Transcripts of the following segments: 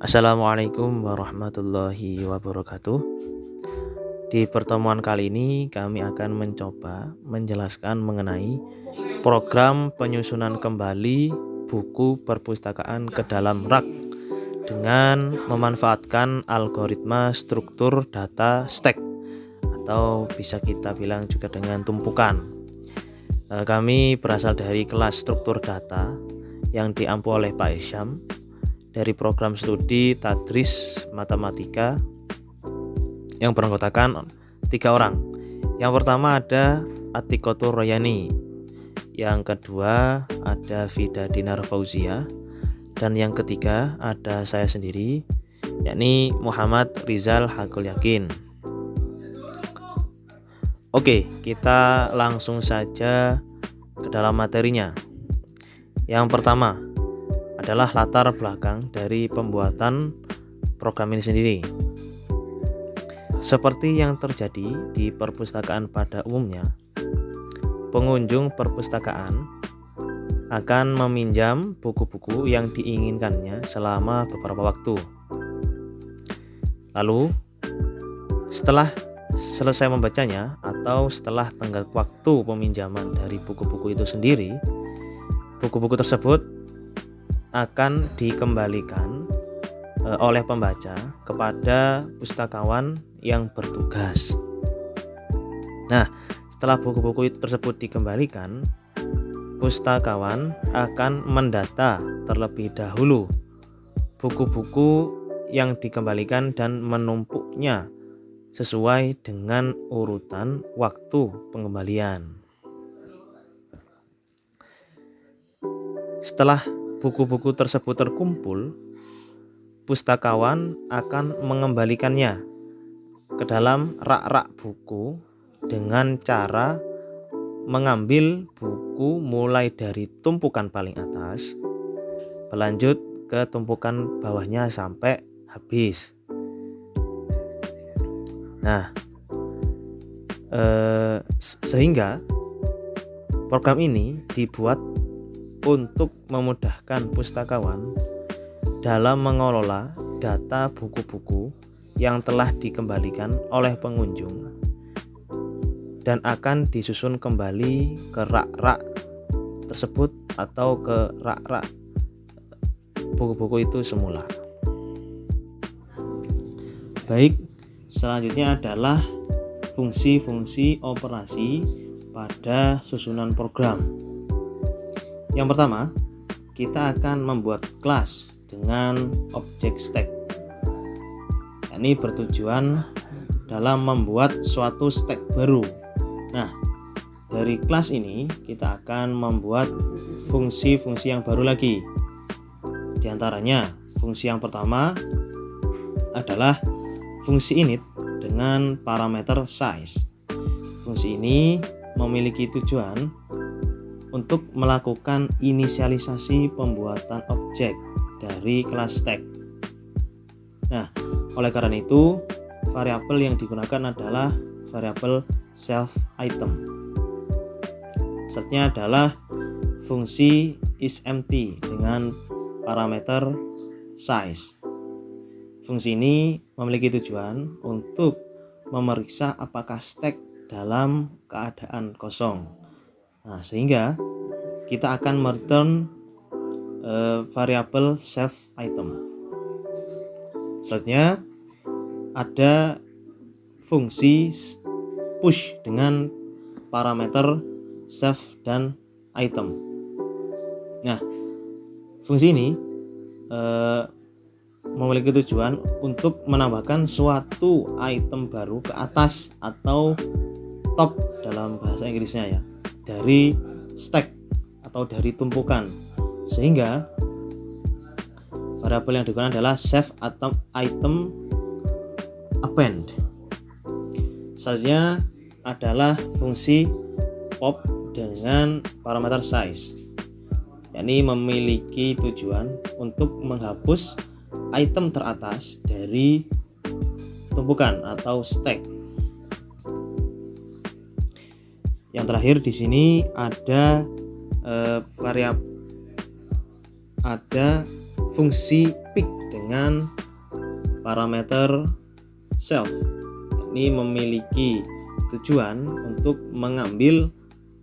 Assalamualaikum warahmatullahi wabarakatuh. Di pertemuan kali ini kami akan mencoba menjelaskan mengenai program penyusunan kembali buku perpustakaan ke dalam rak dengan memanfaatkan algoritma struktur data stack atau bisa kita bilang juga dengan tumpukan. Kami berasal dari kelas struktur data yang diampu oleh Pak Isyam dari program studi Tadris Matematika yang beranggotakan 3 orang. Yang pertama ada Atikotur Royani, yang kedua ada Vida Dinar Fauzia, dan yang ketiga ada saya sendiri, yakni Muhammad Rizal Hakul Yakin. Oke, kita langsung saja ke dalam materinya. Yang pertama adalah latar belakang dari pembuatan program ini sendiri. Seperti yang terjadi di perpustakaan pada umumnya, pengunjung perpustakaan akan meminjam buku-buku yang diinginkannya selama beberapa waktu. Lalu, setelah selesai membacanya atau setelah tenggat waktu peminjaman dari buku-buku itu sendiri, buku-buku tersebut akan dikembalikan oleh pembaca kepada pustakawan yang bertugas. Nah, setelah buku-buku tersebut dikembalikan, pustakawan akan mendata terlebih dahulu buku-buku yang dikembalikan dan menumpuknya sesuai dengan urutan waktu pengembalian. Setelah buku-buku tersebut terkumpul, pustakawan akan mengembalikannya ke dalam rak-rak buku dengan cara mengambil buku mulai dari tumpukan paling atas, berlanjut ke tumpukan bawahnya sampai habis. Nah, sehingga program ini dibuat untuk memudahkan pustakawan dalam mengelola data buku-buku yang telah dikembalikan oleh pengunjung dan akan disusun kembali ke rak-rak tersebut atau ke rak-rak buku-buku itu semula. Baik, selanjutnya adalah fungsi-fungsi operasi pada susunan program. Yang pertama, kita akan membuat kelas dengan objek stack. Ini bertujuan dalam membuat suatu stack baru. Nah, dari kelas ini kita akan membuat fungsi-fungsi yang baru lagi. Di antaranya, fungsi yang pertama adalah fungsi init dengan parameter size. Fungsi ini memiliki tujuan untuk melakukan inisialisasi pembuatan objek dari kelas stack. Nah, oleh karena itu, variabel yang digunakan adalah variabel self item. Setnya adalah fungsi isEmpty dengan parameter size. Fungsi ini memiliki tujuan untuk memeriksa apakah stack dalam keadaan kosong. Nah, sehingga kita akan mereturn variabel self item. Selanjutnya ada fungsi push dengan parameter self dan item. Nah, fungsi ini memiliki tujuan untuk menambahkan suatu item baru ke atas atau top dalam bahasa Inggrisnya ya, dari stack atau dari tumpukan, sehingga variabel yang digunakan adalah save item append. Selanjutnya adalah fungsi pop dengan parameter size, yakni memiliki tujuan untuk menghapus item teratas dari tumpukan atau stack. Yang terakhir di sini ada variabel, ada fungsi pick dengan parameter shelf. Ini memiliki tujuan untuk mengambil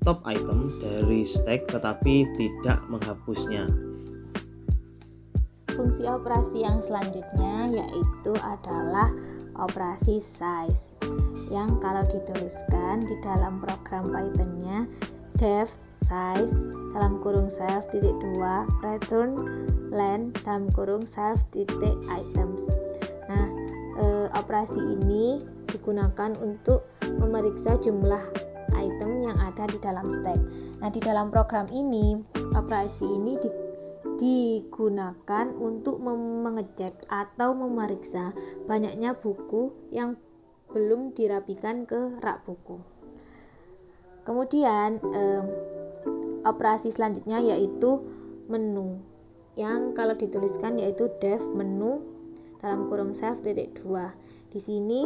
top item dari stack tetapi tidak menghapusnya. Fungsi operasi yang selanjutnya yaitu adalah operasi size, yang kalau dituliskan di dalam program Python-nya def size dalam kurung self titik 2 return len dalam kurung self titik items. Nah, operasi ini digunakan untuk memeriksa jumlah item yang ada di dalam stack. Nah, di dalam program ini operasi ini digunakan untuk mengecek atau memeriksa banyaknya buku yang belum dirapikan ke rak buku. Kemudian operasi selanjutnya yaitu menu, yang kalau dituliskan yaitu def menu dalam kurung self titik 2. Di sini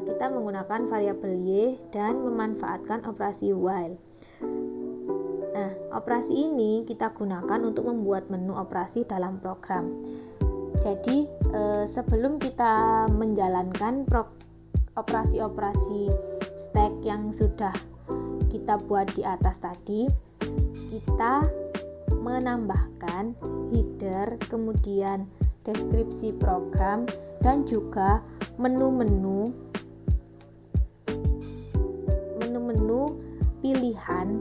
kita menggunakan variabel y dan memanfaatkan operasi while. Nah, operasi ini kita gunakan untuk membuat menu operasi dalam program. Jadi, sebelum kita menjalankan operasi-operasi stack yang sudah kita buat di atas tadi, kita menambahkan header, kemudian deskripsi program, dan juga menu-menu pilihan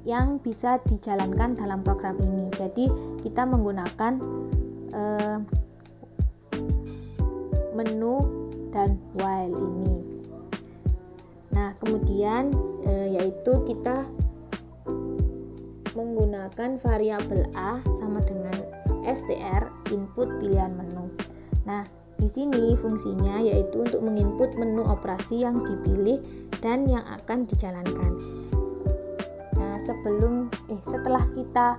yang bisa dijalankan dalam program ini. Jadi kita menggunakan menu dan while ini. Nah, kemudian yaitu kita menggunakan variabel a sama dengan str input pilihan menu. Nah, di sini fungsinya yaitu untuk menginput menu operasi yang dipilih dan yang akan dijalankan. Nah, setelah kita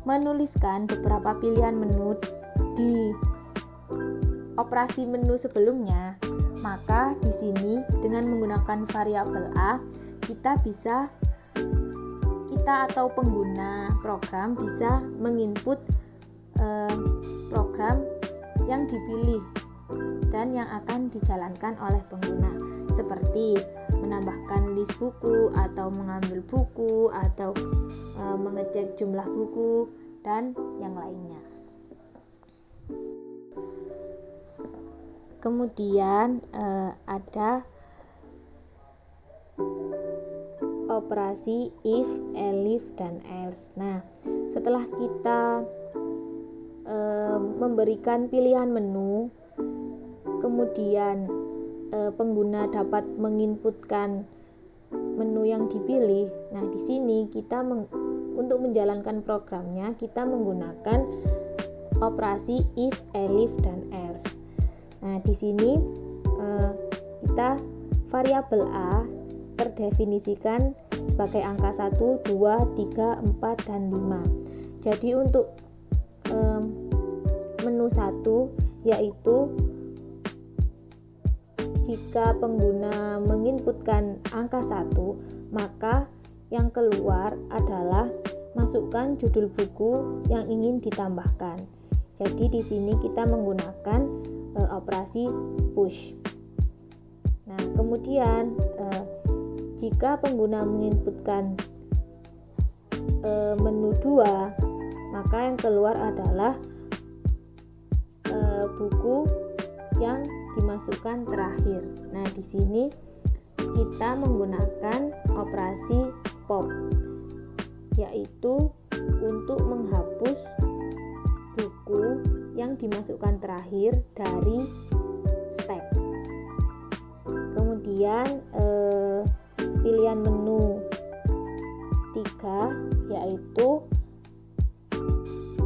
menuliskan beberapa pilihan menu di operasi menu sebelumnya, maka di sini dengan menggunakan variabel a kita atau pengguna program bisa menginput program yang dipilih dan yang akan dijalankan oleh pengguna, seperti menambahkan list buku atau mengambil buku atau mengecek jumlah buku dan yang lainnya. Kemudian ada operasi if, elif, dan else. Nah, setelah kita memberikan pilihan menu, kemudian pengguna dapat menginputkan menu yang dipilih. Nah, di sini kita untuk menjalankan programnya kita menggunakan operasi if, elif, dan else. Nah, di sini kita variabel a terdefinisikan sebagai angka 1, 2, 3, 4, dan 5. Jadi untuk menu 1 yaitu jika pengguna menginputkan angka 1, maka yang keluar adalah masukkan judul buku yang ingin ditambahkan. Jadi di sini kita menggunakan operasi push. Nah, kemudian jika pengguna menginputkan menu 2, maka yang keluar adalah buku yang dimasukkan terakhir. Nah, di sini kita menggunakan operasi pop, yaitu untuk menghapus buku yang dimasukkan terakhir dari stack. Kemudian pilihan menu 3 yaitu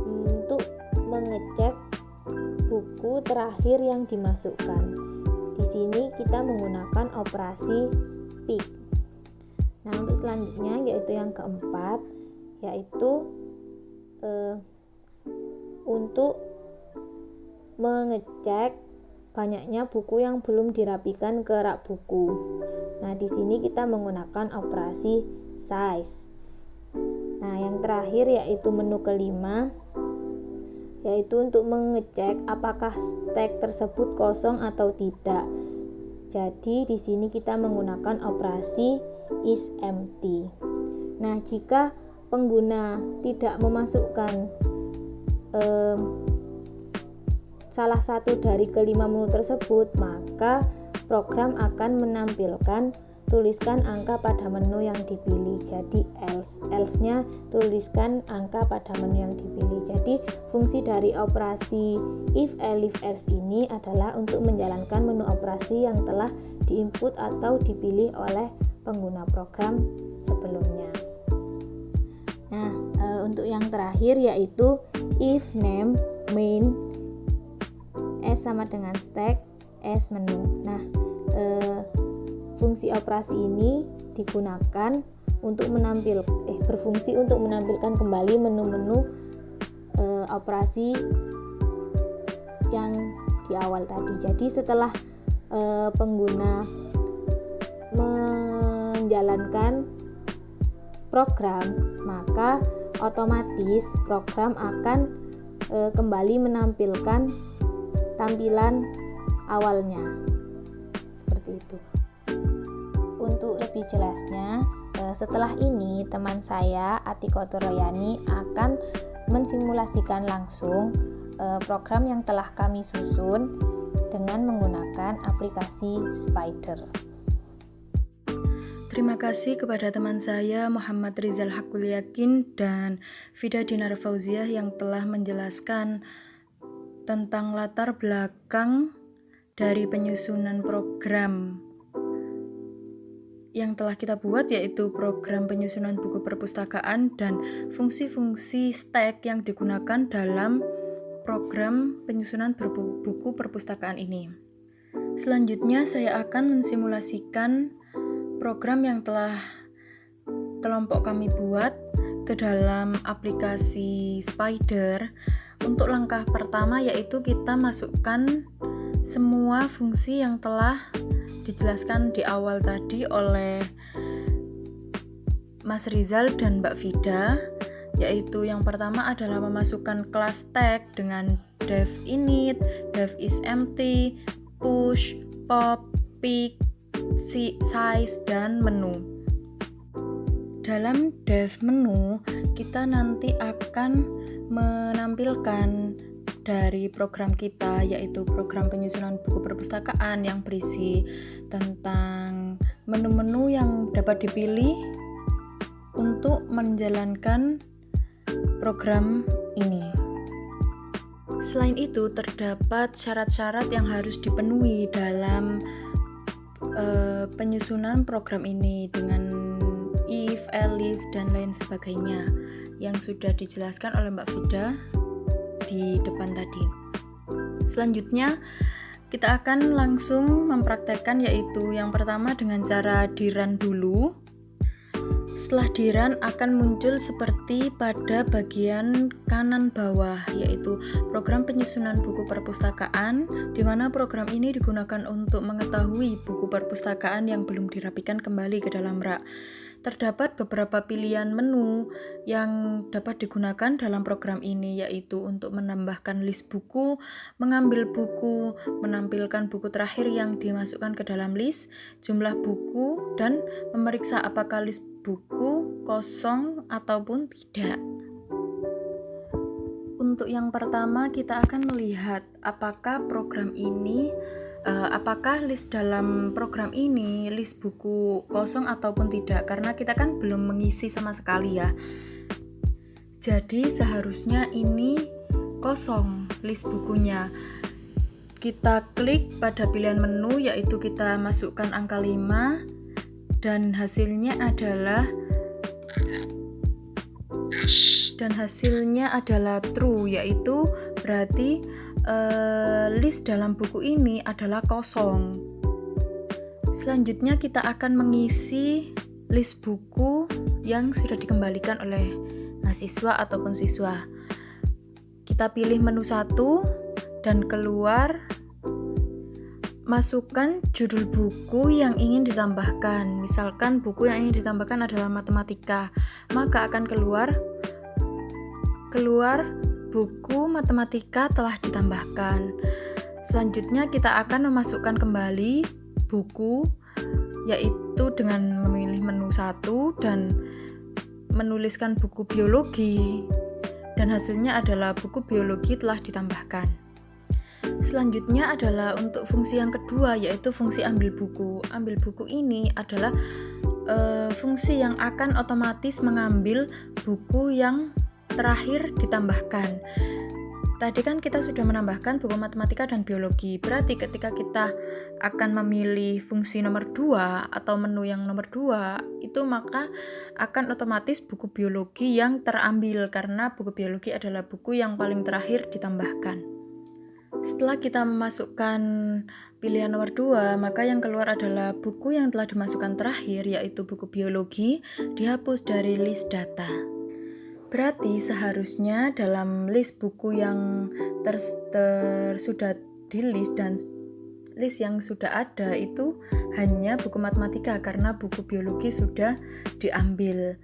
untuk mengecek buku terakhir yang dimasukkan. Di sini kita menggunakan operasi pick. Nah, untuk selanjutnya yaitu yang keempat, yaitu untuk mengecek banyaknya buku yang belum dirapikan ke rak buku. Nah, di sini kita menggunakan operasi size. Nah, yang terakhir yaitu menu kelima, yaitu untuk mengecek apakah stek tersebut kosong atau tidak. Jadi di sini kita menggunakan operasi isEmpty. Nah, jika pengguna tidak memasukkan salah satu dari kelima menu tersebut, maka program akan menampilkan tuliskan angka pada menu yang dipilih. Jadi else-nya tuliskan angka pada menu yang dipilih. Jadi fungsi dari operasi if elif else ini adalah untuk menjalankan menu operasi yang telah diinput atau dipilih oleh pengguna program sebelumnya. Nah, untuk yang terakhir yaitu if name main s sama dengan stack s menu. Nah, fungsi operasi ini digunakan untuk berfungsi untuk menampilkan kembali menu-menu operasi yang di awal tadi. Jadi setelah pengguna menjalankan program, maka otomatis program akan kembali menampilkan tampilan awalnya. Seperti itu. Untuk lebih jelasnya, setelah ini teman saya Atiko Royani akan mensimulasikan langsung program yang telah kami susun dengan menggunakan aplikasi Spider. Terima kasih kepada teman saya Muhammad Rizal Hakul Yakin dan Fida Dinar Fauziah yang telah menjelaskan tentang latar belakang dari penyusunan program yang telah kita buat, yaitu program penyusunan buku perpustakaan dan fungsi-fungsi stack yang digunakan dalam program penyusunan buku perpustakaan ini. Selanjutnya saya akan mensimulasikan program yang telah kelompok kami buat ke dalam aplikasi Spider. Untuk langkah pertama yaitu kita masukkan semua fungsi yang telah dijelaskan di awal tadi oleh Mas Rizal dan Mbak Fida, yaitu yang pertama adalah memasukkan kelas tag dengan dev init, dev isEmpty, push, pop, pick, size, dan menu. Dalam dev menu, kita nanti akan menampilkan dari program kita, yaitu program penyusunan buku perpustakaan yang berisi tentang menu-menu yang dapat dipilih untuk menjalankan program ini. Selain itu, terdapat syarat-syarat yang harus dipenuhi dalam penyusunan program ini dengan if, elif, dan lain sebagainya yang sudah dijelaskan oleh Mbak Fida di depan tadi. Selanjutnya kita akan langsung mempraktekkan, yaitu yang pertama dengan cara di-run dulu. Setelah di-run akan muncul seperti pada bagian kanan bawah, yaitu program penyusunan buku perpustakaan, di mana program ini digunakan untuk mengetahui buku perpustakaan yang belum dirapikan kembali ke dalam rak. Terdapat beberapa pilihan menu yang dapat digunakan dalam program ini, yaitu untuk menambahkan list buku, mengambil buku, menampilkan buku terakhir yang dimasukkan ke dalam list, jumlah buku, dan memeriksa apakah list buku kosong ataupun tidak. Untuk yang pertama kita akan melihat apakah list dalam program ini list buku kosong ataupun tidak, karena kita kan belum mengisi sama sekali ya. Jadi seharusnya ini kosong list bukunya. Kita klik pada pilihan menu, yaitu kita masukkan angka 5 dan hasilnya adalah true, yaitu berarti list dalam buku ini adalah kosong. Selanjutnya kita akan mengisi list buku yang sudah dikembalikan oleh mahasiswa ataupun siswa. Kita pilih menu 1 dan keluar, masukkan judul buku yang ingin ditambahkan. Misalkan buku yang ingin ditambahkan adalah matematika, maka akan keluar buku matematika telah ditambahkan. Selanjutnya kita akan memasukkan kembali buku, yaitu dengan memilih menu 1 dan menuliskan buku biologi, dan hasilnya adalah buku biologi telah ditambahkan. Selanjutnya adalah untuk fungsi yang kedua, yaitu fungsi ambil buku. Ambil buku ini adalah fungsi yang akan otomatis mengambil buku yang terakhir ditambahkan. Tadi kan kita sudah menambahkan buku matematika dan biologi. Berarti ketika kita akan memilih fungsi nomor 2 atau menu yang nomor 2, itu maka akan otomatis buku biologi yang terambil, karena buku biologi adalah buku yang paling terakhir ditambahkan. Setelah kita memasukkan pilihan nomor 2, maka yang keluar adalah buku yang telah dimasukkan terakhir, yaitu buku biologi, dihapus dari list data. Berarti seharusnya dalam list buku yang sudah di list dan list yang sudah ada itu hanya buku matematika, karena buku biologi sudah diambil.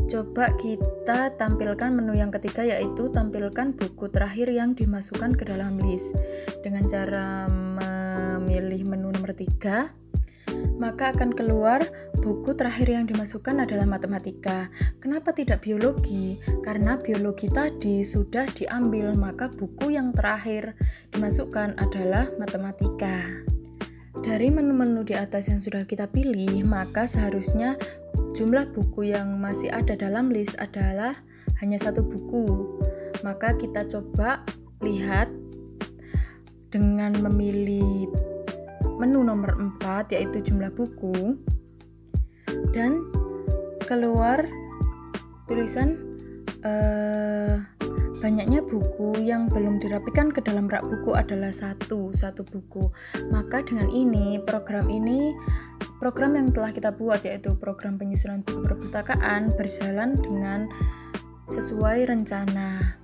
Coba kita tampilkan menu yang ketiga, yaitu tampilkan buku terakhir yang dimasukkan ke dalam list. Dengan cara memilih menu nomor 3, maka akan keluar buku terakhir yang dimasukkan adalah matematika. Kenapa tidak biologi? Karena biologi tadi sudah diambil, maka buku yang terakhir dimasukkan adalah matematika. Dari menu-menu di atas yang sudah kita pilih, maka seharusnya jumlah buku yang masih ada dalam list adalah hanya 1 buku. Maka kita coba lihat dengan memilih menu nomor 4, yaitu jumlah buku, dan keluar tulisan banyaknya buku yang belum dirapikan ke dalam rak buku adalah satu buku. Maka dengan ini program yang telah kita buat, yaitu program penyusunan buku perpustakaan, berjalan dengan sesuai rencana.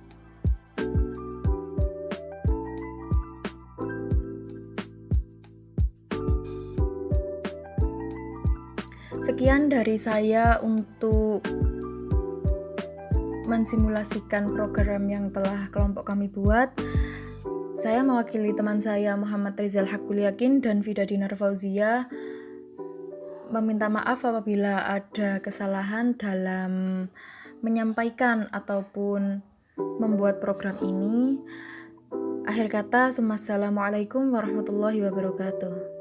Sekian dari saya untuk mensimulasikan program yang telah kelompok kami buat. Saya mewakili teman saya Muhammad Rizal Hakul Yakin dan Vida Dinar Fauzia meminta maaf apabila ada kesalahan dalam menyampaikan ataupun membuat program ini. Akhir kata, assalamualaikum warahmatullahi wabarakatuh.